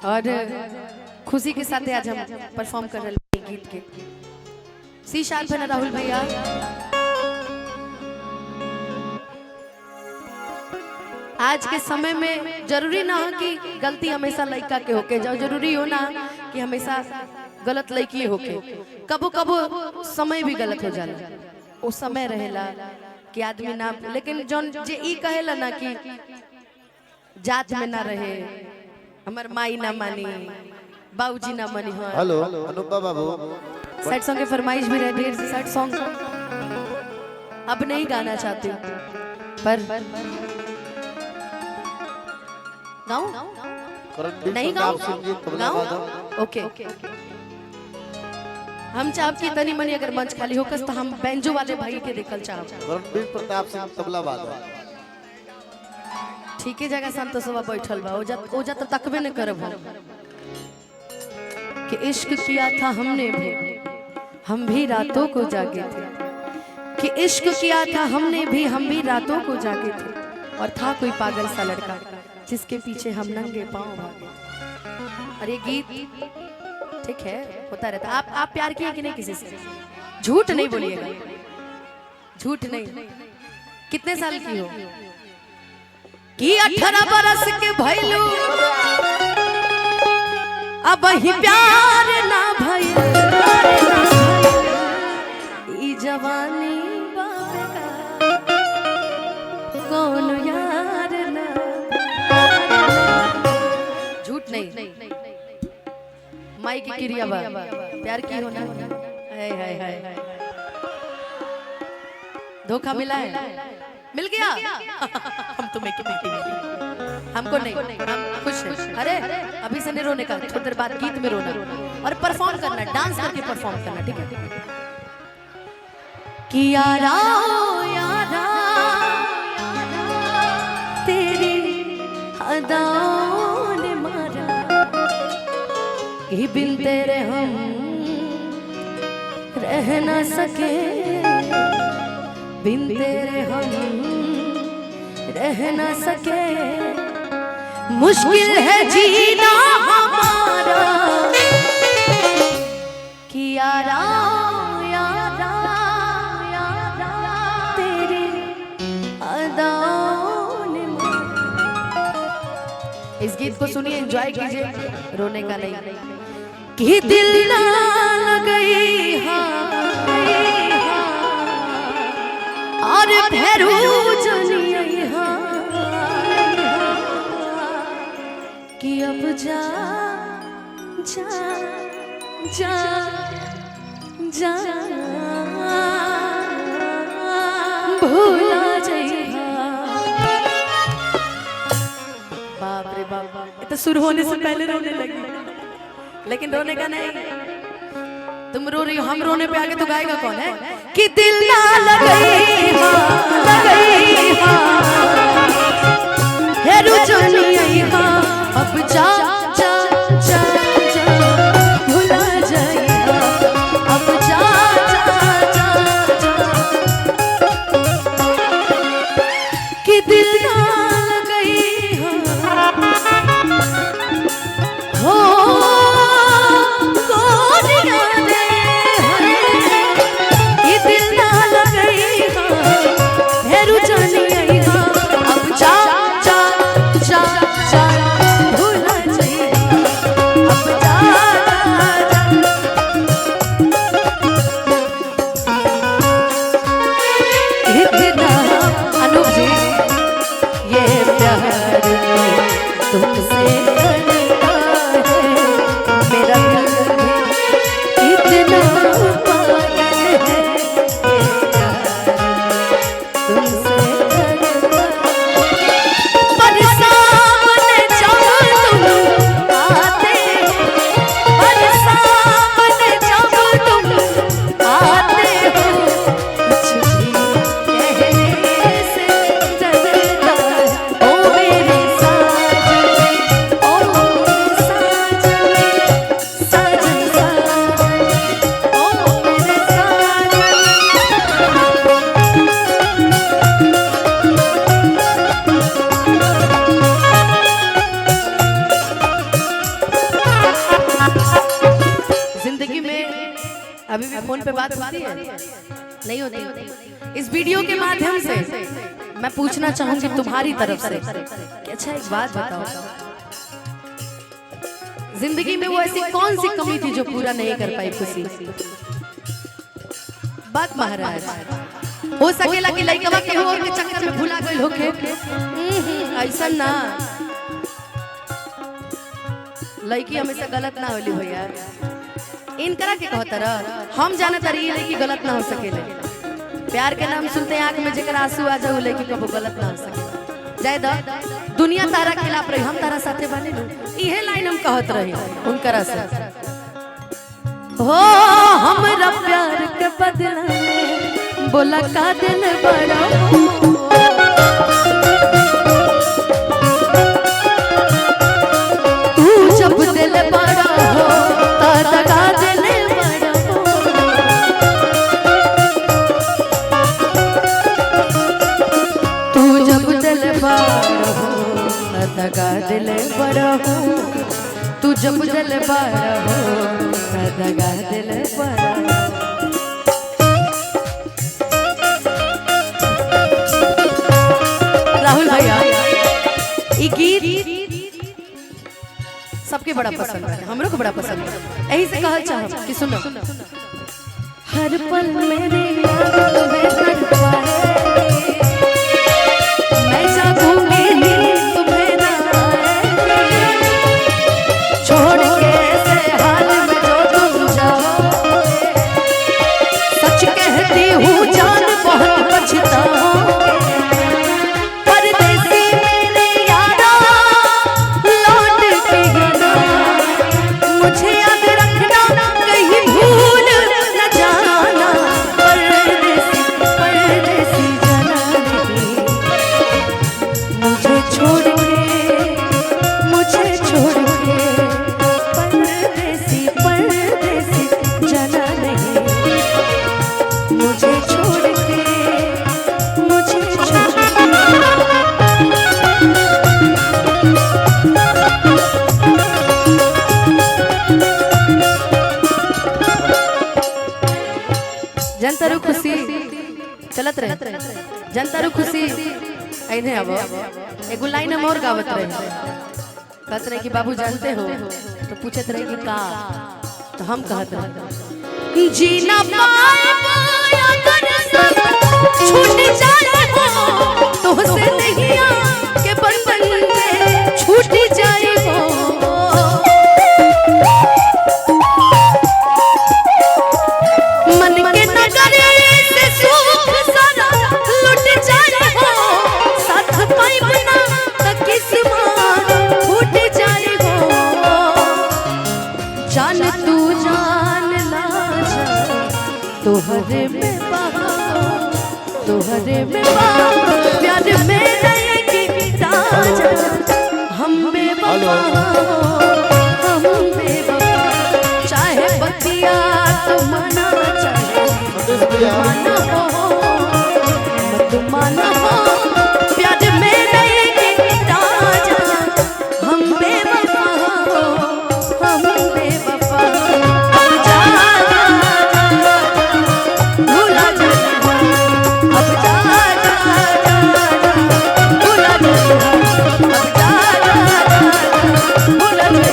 और खुशी के साथ आज हम परफॉर्म कर रहे हैं गीत के। सी शार्प है ना राहुल भैया। आज के समय में जरूरी ना हो कि गलती हमेशा लड़का के होके जाओ, जरूरी हो ना कि हमेशा गलत लड़की होके। कबो कबो समय भी गलत हो जाला, वो समय रहेला कि आदमी ना, लेकिन जोन जे ई कहेला ना कि जात में ना रहे, हमार माई ना मानी, बाबूजी ना मानी। हाँ हेलो अनुपा बाबू, सैड सॉन्ग की फरमाइश भी रही, ढेर से सैड सॉन्ग अब नहीं गाना चाहती हूँ, पर गाऊं नहीं गाऊं ओके। हम चाहब कि तनी मनी अगर मंच खाली होकस तो हम बैंजो वाले भाई के देखल चाहब। रणबीर प्रताप सिंह तबला वादक। ठीक है जगह संतोषवा बैठल बा, ओजा तो तकबे न करब हम कि इश्क किया था हमने भी, हम भी रातों को जागे थे। कि इश्क किया था हमने भी, हम भी रातों को जागे थे। और था कोई पागल सा लड़का जिसके पीछे हम नंगे पांव भागे। और ये गीत ठीक है होता रहता। आप प्यार किए कि नहीं किसी से? झूठ नहीं बोलिएगा, झूठ नहीं। कितने साल की हो? कि 18 बरस के भइलू, अब ही प्यार ना भइल, ई जवानी बाबा कौन यार ना। झूठ नहीं, माई की क्रिया बा, प्यार की हो ना। हाय हाय हाय, धोखा मिला है, मिल गया। हम तुम्हें हमको नहीं, हम खुश हैं। अरे अभी से नहीं रोने का, थोड़ी देर बाद गीत में रोना और परफॉर्म करना, डांस करके परफॉर्म करना, ठीक है? कि यारा यारा तेरी अदाओं ने मारा, कि बिन तेरे हम रह ना सके, बिन तेरे हम रह ना सके। मुश्किल है जीना हमारा, कि यारा यारा यारा तेरी अदाओं ने मारा। इस गीत को सुनिए, एंजॉय कीजिए, रोने का नहीं। कि दिल ना लगई हाँ और भैरू जनी हाँ, कि अब जा जा जा जा भूला जइहा। बाप रे बाप, तो शुरू होने से पहले रोने लगी, लेकिन रोने का नहीं। तुम रो रही हो, हम रोने पे आगे तो गाएगा कौन है? कि दिल ना लगई हाँ, हेरू जनी हाँ, अब जा जा जा जा भुला जाइहा, अब जा जा जा जा। कि दिल ना लगई हाँ, हो अभी भी फोन पे बात होती है? नहीं होती। इस वीडियो के माध्यम से मैं पूछना चाहूंगी तुम्हारी तरफ से कि अच्छा एक बात बताओ, जिंदगी में वो ऐसी कौन सी कमी थी जो पूरा नहीं कर पाई खुशी? बात महाराज, हो सकेला कि लइकवा के हो के चक्कर में भुला गइल होके, ऐसा ना, लड़की हमेशा गलत ना होली भैया। इनकरा के कहता रह, हम जानत रही लड़की गलत ना हो सकेले। प्यार के नाम सुनते आंख में जेकर आंसू आ जाओ लड़की कबो गलत ना हो सके। जाय द दुनिया तारा खिलाफ रही, हम तारा साथे बने नु, इहे लाइन हम कहत रही उनकरा से। हो हमरा प्यार के बदला में बोला का दिल बड़ा तू जब दिल बड़ा हो दगा दिल बड़ा तू जब दिल बड़ा हो दगा दिल बड़ा हो तू जब दिल बड़ा हो दगा दिल बड़ा। राहुल भैया ये गीत सबके बड़ा पसंद है, हमरो को बड़ा पसंद है, यही से कहल चाहब कि सुनो। हर पल मेरे याद तुम्हें तड़पाए, मैं जागूंगी नींद तुम्हें ना आए, छोड़ के ऐसे हाल में जो तुम जाओगे, सच कहती हूँ जान बहुत पछताओगे, परदेसी मेरे यारा लौट के आना, मुझे याद रखना कहीं भूल न जाना, परदेसी परदेसी जाना नहीं, मुझे छोड़ के परदेसी परदेसी जाना नहीं, मुझे छोड़ के जनतारू खुशी चलत रहे, जनतारू खुशी ऐने अब एगो लाइन हम और गावत रहे, कहत रहे कि बाबू जानते हो, तो पूछत रहे कि का, तो हम कहत रहे जीना पाए अगर सब छूट जाए हो तो से नहीं के बंधन में छूट जाए हो, मन के नगरे से सुख सारा लुट जाए हो, साथ पाई बिना त किस्मत फूट जाए हो, जान तू जान ला जा तोहरे में बहा, तोहरे में बहा, प्यार में रहेगी ताजा, हम बेवफा हम बेवफा, चाहे बतिया तुम माना चाहे माना हो मत माना हो, प्यार में रहेगी ताजा, हम बेवफा हम बेवफा, अब जा भूला जा, अब जा भूला जा, अब जा भूला जा।